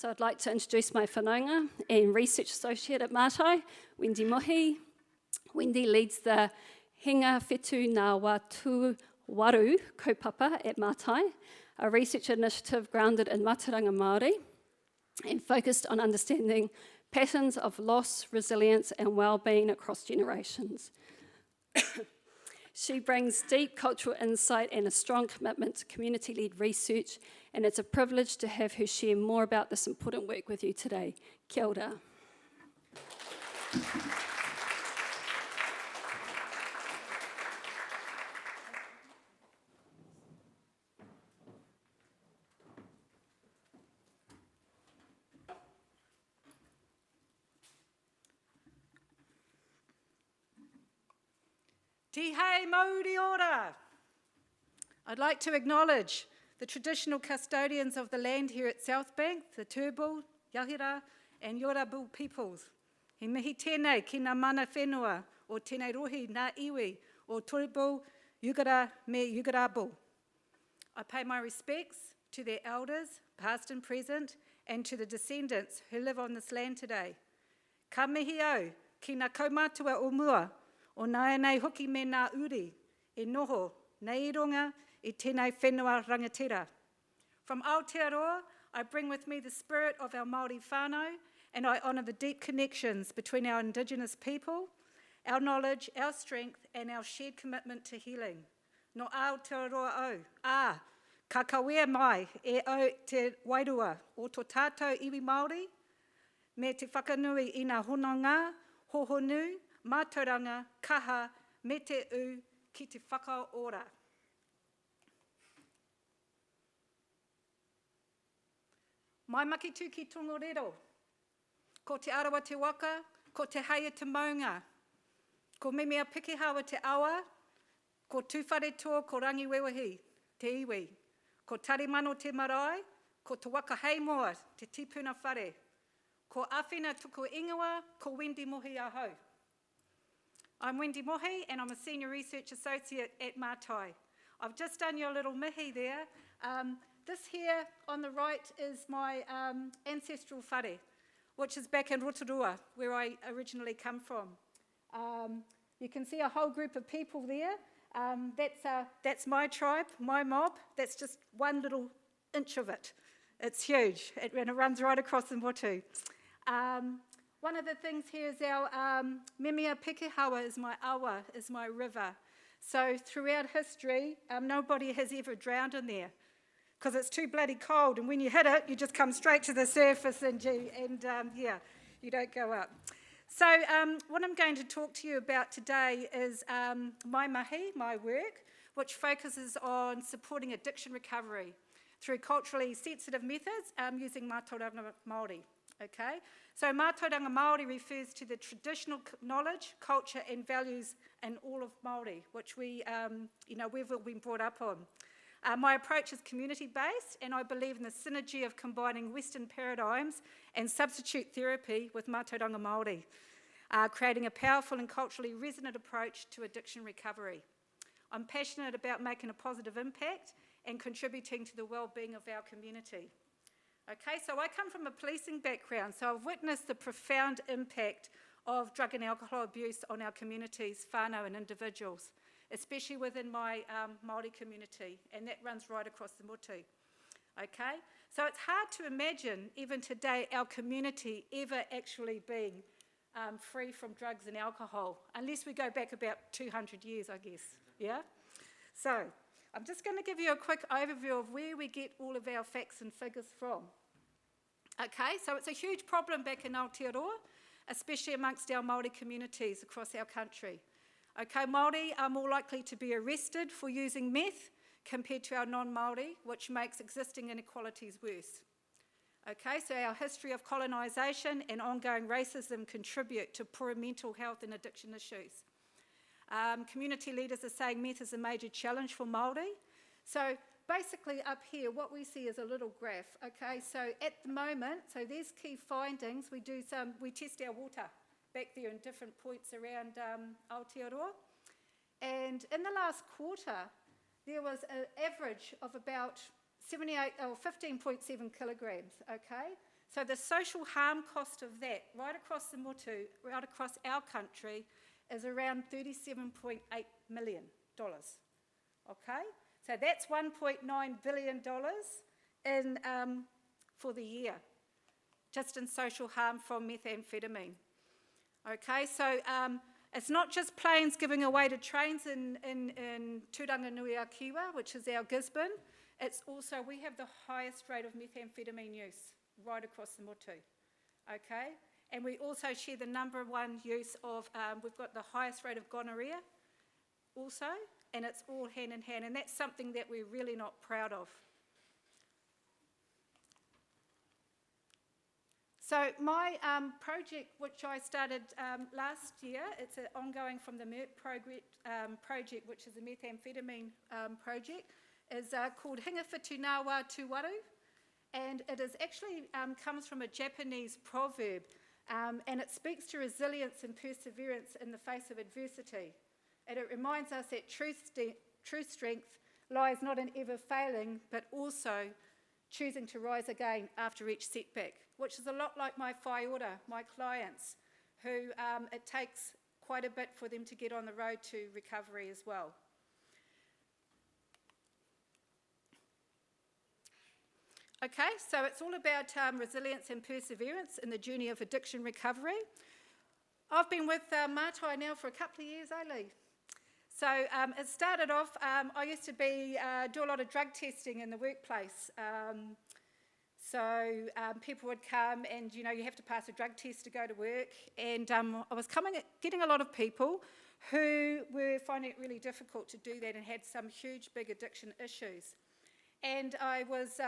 So I'd like to introduce my whanaunga and research associate at Mātai, Wendy Mohi. Wendy leads the Hinga Whetū Ngā Wā Waru kaupapa at Mātai, a research initiative grounded in mātauranga Māori and focused on understanding patterns of loss, resilience and well-being across generations. She brings deep cultural insight and a strong commitment to community-led research, and it's a privilege to have her share more about this important work with you today. Kia ora. Tihei Mauri ora! I'd like to acknowledge the traditional custodians of the land here at South Bank, the Turrbal, Yahira and Yorabu peoples. He mihi tēnei ki ngā mana whenua o tēnei rohi ngā iwi o Turrbal, Yugara me Yugarabu. I pay my respects to their elders, past and present, and to the descendants who live on this land today. Ka mihi au ki ngā kaumātua o mua, o nāia nei hoki me nā uri, e noho, nei ronga, i tēnei whenua rangatira. From Aotearoa, I bring with me the spirit of our Māori whānau, and I honour the deep connections between our Indigenous people, our knowledge, our strength, and our shared commitment to healing. No Aotearoa au, ka kawea mai e au te wairua o tō tātou iwi Māori, me te whakanui i ngā hononga, hohonu, mātauranga, kaha, me te u, ki te whakaora. Mai maki tū ki Tongariro. Ko te arawa te waka, ko te haia te maunga. Ko memea pikihawa te awa, ko tūwhare toa ko rangi wewahi, te iwi. Ko tarimano te marae, ko te waka heimoa, te tipuna whare. Ko awhina tuku ingoa, ko Wendy Mohi ahau. I'm Wendy Mohi and I'm a Senior Research Associate at Mātai. I've just done your little mihi there. This here on the right is my ancestral whare, which is back in Rotorua, where I originally come from. You can see a whole group of people there. That's my tribe, my mob. That's just one little inch of it. It's huge, and it runs right across the motu. One of the things here is our Memea Pekehawa is my awa, is my river. So throughout history, nobody has ever drowned in there because it's too bloody cold, and when you hit it, you just come straight to the surface and you don't go up. So what I'm going to talk to you about today is my mahi, my work, which focuses on supporting addiction recovery through culturally sensitive methods using mātauranga Māori. Okay, so mātauranga Māori refers to the traditional knowledge, culture and values in all of Māori, which we've all been brought up on. My approach is community-based, and I believe in the synergy of combining Western paradigms and substitute therapy with mātauranga Māori, creating a powerful and culturally resonant approach to addiction recovery. I'm passionate about making a positive impact and contributing to the well-being of our community. Okay, so I come from a policing background, so I've witnessed the profound impact of drug and alcohol abuse on our communities, whānau and individuals, especially within my Māori community, and that runs right across the motu. Okay, so it's hard to imagine, even today, our community ever actually being free from drugs and alcohol, unless we go back about 200 years, I guess, yeah? So, I'm just going to give you a quick overview of where we get all of our facts and figures from. Okay, so it's a huge problem back in Aotearoa, especially amongst our Māori communities across our country. Okay, Māori are more likely to be arrested for using meth compared to our non-Māori, which makes existing inequalities worse. Okay, so our history of colonisation and ongoing racism contribute to poor mental health and addiction issues. Community leaders are saying meth is a major challenge for Māori. So basically up here, what we see is a little graph. Okay, so at the moment, so there's key findings. We test our water back there in different points around Aotearoa. And in the last quarter, there was an average of about 15.7 kilograms, okay? So the social harm cost of that, right across the motu, right across our country, is around $37.8 million, okay? So that's $1.9 billion for the year, just in social harm from methamphetamine. Okay, so it's not just planes giving away to trains in Turanganui-a-Kiwa, which is our Gisborne. It's also, we have the highest rate of methamphetamine use right across the motu. Okay, and we also share the number one use of, we've got the highest rate of gonorrhea also, and it's all hand in hand, and that's something that we're really not proud of. So my project, which I started last year, it's ongoing from the MERT project, which is a methamphetamine project, is called Hinga Whitu Nawa Tuwaru, and it is actually comes from a Japanese proverb, and it speaks to resilience and perseverance in the face of adversity. And it reminds us that true strength lies not in ever failing, but also choosing to rise again after each setback, which is a lot like my whai ora, my clients, who it takes quite a bit for them to get on the road to recovery as well. Okay, so it's all about resilience and perseverance in the journey of addiction recovery. I've been with Mātai now for a couple of years, Lee. So it started off, I used to do a lot of drug testing in the workplace. So people would come and, you have to pass a drug test to go to work. And I was getting a lot of people who were finding it really difficult to do that and had some huge, big addiction issues. And I was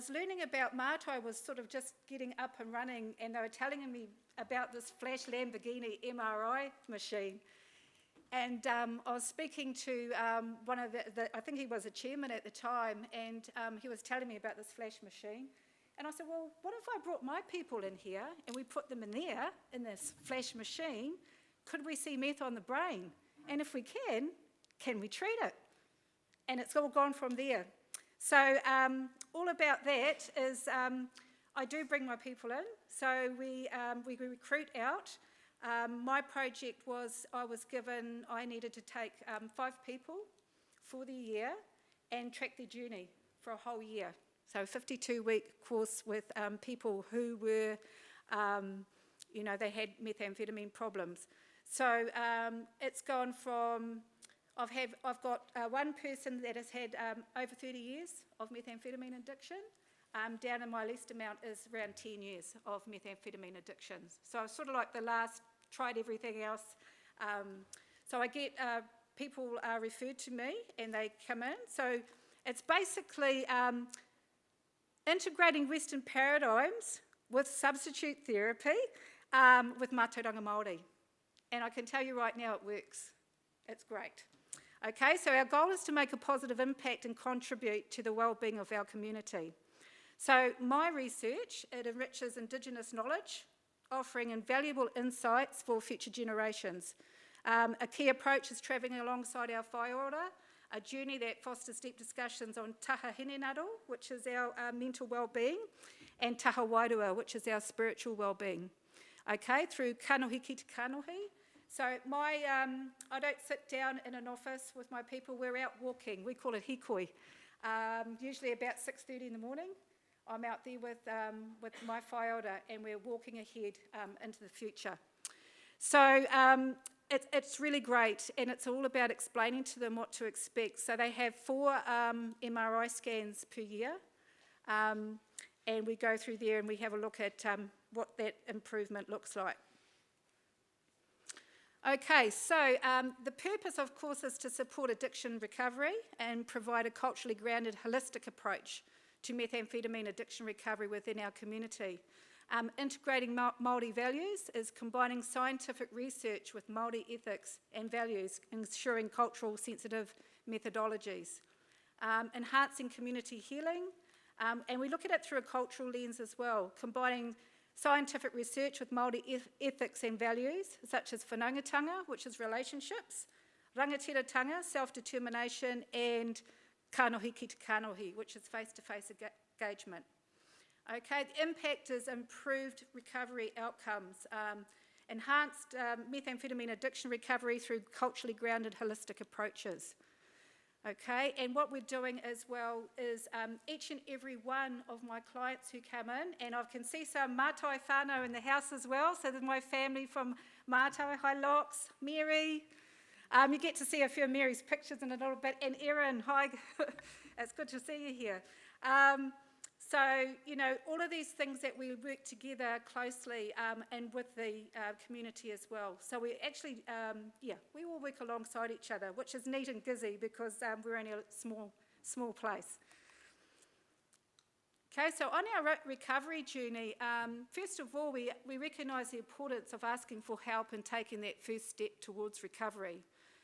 learning about Mātai, was sort of just getting up and running, and they were telling me about this Flash Lamborghini MRI machine. And I was speaking to one of I think he was a chairman at the time, and he was telling me about this Flash machine. And I said, well, what if I brought my people in here and we put them in there, in this Flash machine? Could we see meth on the brain? And if we can we treat it? And it's all gone from there. So all about that is I do bring my people in. So we recruit out. My project was, I needed to take 5 people for the year and track their journey for a whole year. So a 52-week course with people who were, they had methamphetamine problems. So it's gone from, I've got one person that has had over 30 years of methamphetamine addiction. Down in my least amount is around 10 years of methamphetamine addictions. So I'm sort of like the last, tried everything else. So I get people referred to me and they come in. So it's basically integrating Western paradigms with substitute therapy with mātauranga Māori. And I can tell you right now it works. It's great. Okay, so our goal is to make a positive impact and contribute to the well-being of our community. So my research, it enriches Indigenous knowledge, offering invaluable insights for future generations. A key approach is travelling alongside our whai ora, a journey that fosters deep discussions on taha hinenaro, which is our mental well-being, and taha wairua, which is our spiritual well-being. Okay, through kanohi ki te kanohi. So I don't sit down in an office with my people, we're out walking, we call it hikoi. Usually about 6:30 in the morning, I'm out there with my whai ora and we're walking ahead into the future. So it's really great, and it's all about explaining to them what to expect. So they have 4 MRI scans per year, and we go through there and we have a look at what that improvement looks like. Okay, so the purpose, of course, is to support addiction recovery and provide a culturally grounded, holistic approach to methamphetamine addiction recovery within our community. Integrating Māori values is combining scientific research with Māori ethics and values, ensuring cultural sensitive methodologies. Enhancing community healing, and we look at it through a cultural lens as well, combining scientific research with Māori ethics and values, such as whanaungatanga, which is relationships, rangatiratanga, self-determination, and kanohi ki te kanohi, which is face-to-face engagement. Okay, the impact is improved recovery outcomes, enhanced methamphetamine addiction recovery through culturally grounded holistic approaches. Okay, and what we're doing as well is each and every one of my clients who come in, and I can see some Mātai whānau in the house as well, so there's my family from Mātai, hi Lox, Mary. You get to see a few of Mary's pictures in a little bit, and Erin, hi, it's good to see you here. So, you know, all of these things that we work together closely and with the community as well. So we actually, we all work alongside each other, which is neat and gizzy because we're only a small place. Okay, so on our recovery journey, first of all, we recognise the importance of asking for help and taking that first step towards recovery.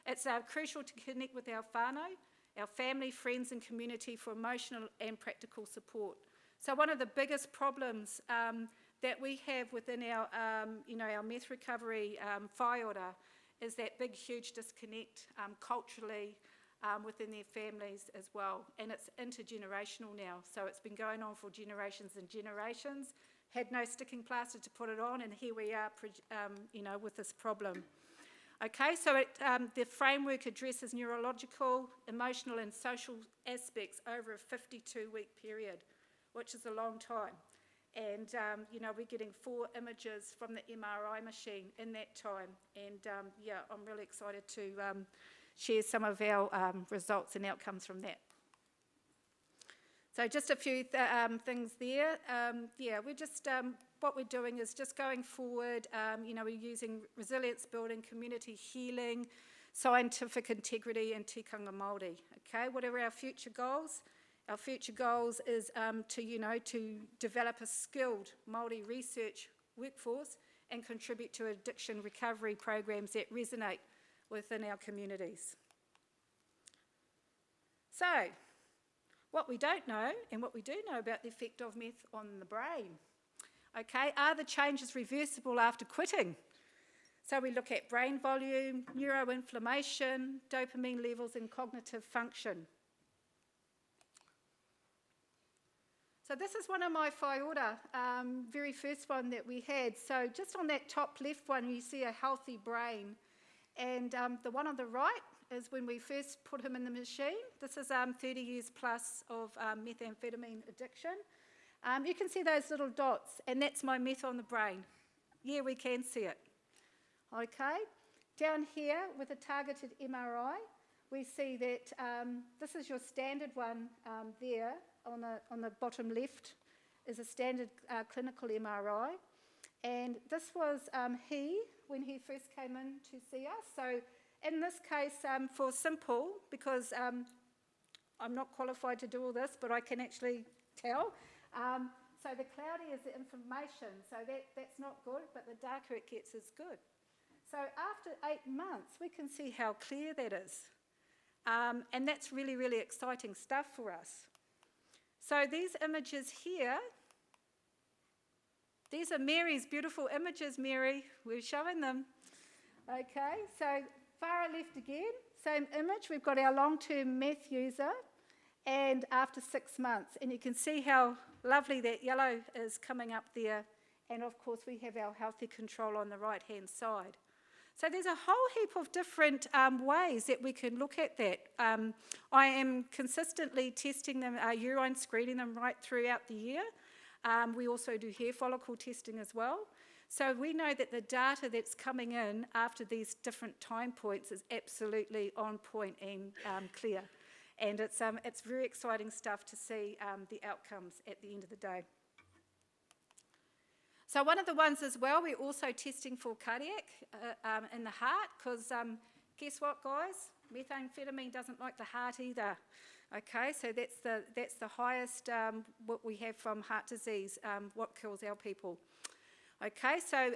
It's crucial to connect with our whānau, our family, friends and community for emotional and practical support. So one of the biggest problems that we have within our, our meth recovery whaiora is that big, huge disconnect culturally within their families as well. And it's intergenerational now. So it's been going on for generations and generations, had no sticking plaster to put it on, and here we are, with this problem. Okay, so the framework addresses neurological, emotional and social aspects over a 52-week period, which is a long time. And, we're getting 4 images from the MRI machine in that time. And, I'm really excited to share some of our results and outcomes from that. So just a few things there. We're just, what we're doing is just going forward, we're using resilience building, community healing, scientific integrity and tikanga Māori. Okay, what are our future goals? Our future goals is to develop a skilled Māori research workforce and contribute to addiction recovery programs that resonate within our communities. So, what we don't know and what we do know about the effect of meth on the brain. Okay, are the changes reversible after quitting? So we look at brain volume, neuroinflammation, dopamine levels and cognitive function. So this is one of my whaiora, very first one that we had. So just on that top left one, you see a healthy brain. And the one on the right is when we first put him in the machine. This is 30 years plus of methamphetamine addiction. You can see those little dots, and that's my meth on the brain. Yeah, we can see it. Okay, down here with a targeted MRI, we see that this is your standard one there on the bottom left is a standard clinical MRI. And this was he when he first came in to see us. So in this case, for simple, because I'm not qualified to do all this, but I can actually tell. So the cloudy is the inflammation, so that's not good, but the darker it gets is good. So after 8 months, we can see how clear that is. And that's really, really exciting stuff for us. So these images here, these are Mary's beautiful images, Mary. We're showing them. Okay, so far left again, same image. We've got our long-term meth user and after 6 months. And you can see how lovely that yellow is coming up there. And of course, we have our healthy control on the right-hand side. So there's a whole heap of different ways that we can look at that. I am consistently testing them, urine screening them right throughout the year. We also do hair follicle testing as well. So we know that the data that's coming in after these different time points is absolutely on point and clear. And it's very exciting stuff to see the outcomes at the end of the day. So one of the ones as well, we're also testing for cardiac in the heart, because guess what, guys? Methamphetamine doesn't like the heart either. Okay, so that's the highest what we have from heart disease, what kills our people. Okay, so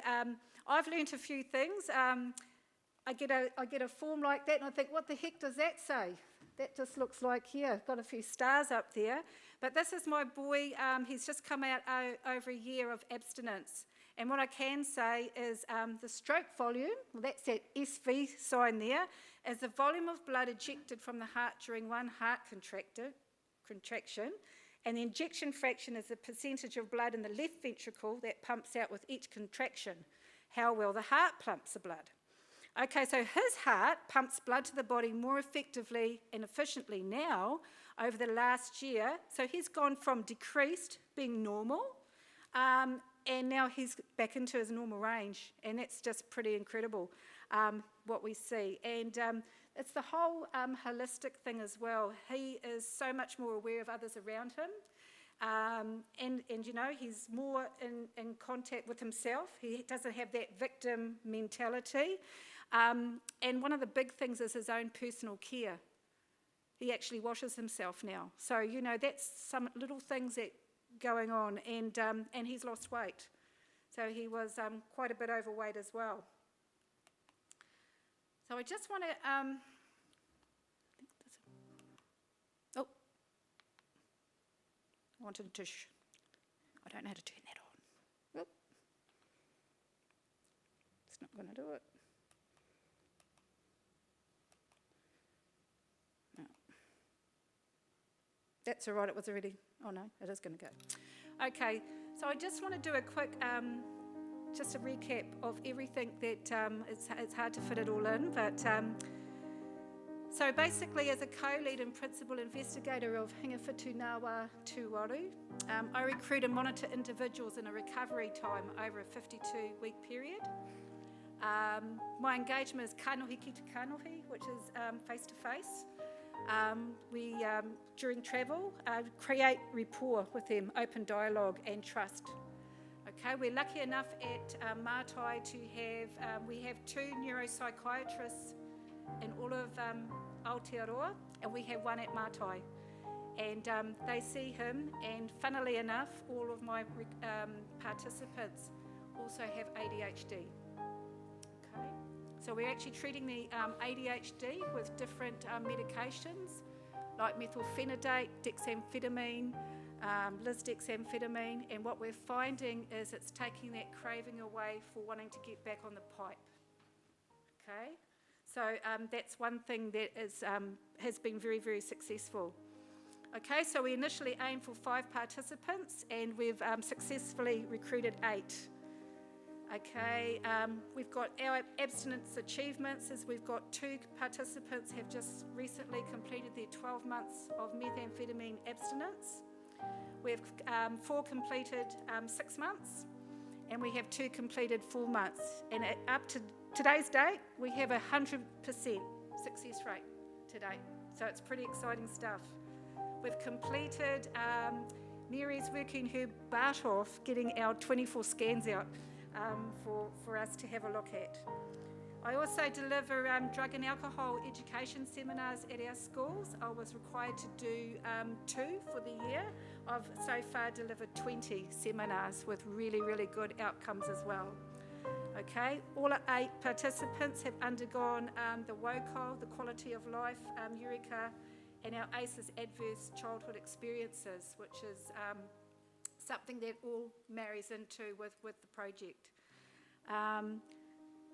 I've learnt a few things. I get a form like that, and I think, what the heck does that say? that just looks like here. Got a few stars up there. But this is my boy. He's just come out over a year of abstinence. And what I can say is the stroke volume, well, that's that SV sign there, is the volume of blood ejected from the heart during one heart contraction. And the ejection fraction is the percentage of blood in the left ventricle that pumps out with each contraction. How well the heart pumps the blood. Okay, so his heart pumps blood to the body more effectively and efficiently now over the last year. So he's gone from decreased, being normal, and now he's back into his normal range. And that's just pretty incredible, what we see. And it's the whole holistic thing as well. He is so much more aware of others around him. And you know, he's more in contact with himself. He doesn't have that victim mentality. And one of the big things is his own personal care. He actually washes himself now. So, you know, that's some little things that going on. And he's lost weight. So he was quite a bit overweight as well. So I just want to... I wanted to... I don't know how to turn that on. Oop. It's not going to do it. No. That's all right, it was already... Oh no, it is going to go. Okay, so I just want to do a quick... just a recap of everything that... it's hard to fit it all in, but... So basically, as a co-lead and principal investigator of Hingawhitu Ngāwā Tūwaru, I recruit and monitor individuals in a recovery time over a 52-week period. My engagement is kanohi ki te kanohi, which is face-to-face. We, during travel, create rapport with them, open dialogue and trust. Okay, we're lucky enough at Mātai to have, we have 2 neuropsychiatrists in all of Aotearoa, and we have 1 at Mātai. And they see him, and funnily enough, all of my participants also have ADHD. Okay, so we're actually treating the ADHD with different medications, like methylphenidate, dexamphetamine, lisdexamphetamine, and what we're finding is it's taking that craving away for wanting to get back on the pipe. Okay. So that's one thing that is, has been very, very successful. Okay, so we initially aimed for 5 participants and we've successfully recruited 8. Okay, we've got our abstinence achievements is we've got 2 participants have just recently completed their 12 months of methamphetamine abstinence. We have 4 completed 6 months and we have 2 completed 4 months. And up to today's date, we have 100% success rate to date. So it's pretty exciting stuff. We've completed, Mary's working her butt off getting our 24 scans out for us to have a look at. I also deliver drug and alcohol education seminars at our schools. I was required to do 2 for the year. I've so far delivered 20 seminars with really, really good outcomes as well. Okay, all 8 participants have undergone the WOCO, the Quality of Life, Eureka, and our ACEs Adverse Childhood Experiences, which is something that all marries into with the project.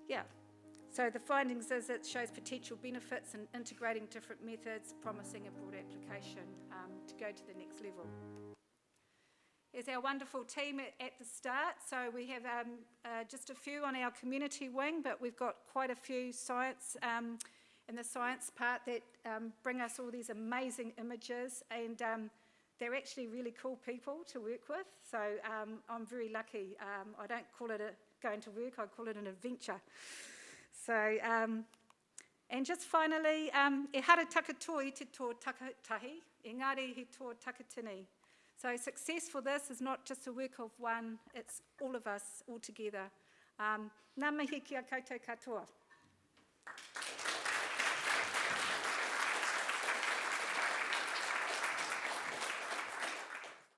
Yeah, so the findings is it shows potential benefits in integrating different methods, promising a broad application to go to the next level. Here's our wonderful team at the start. So we have just a few on our community wing, but we've got quite a few science in the science part that bring us all these amazing images, and they're actually really cool people to work with. So I'm very lucky. I don't call it going to work, I call it an adventure. So, and just finally, e hara takatoi te tō takatahi, engari he tō takatini. So success for this is not just a work of one, it's all of us all together. Nā mihi kia koutou katoa.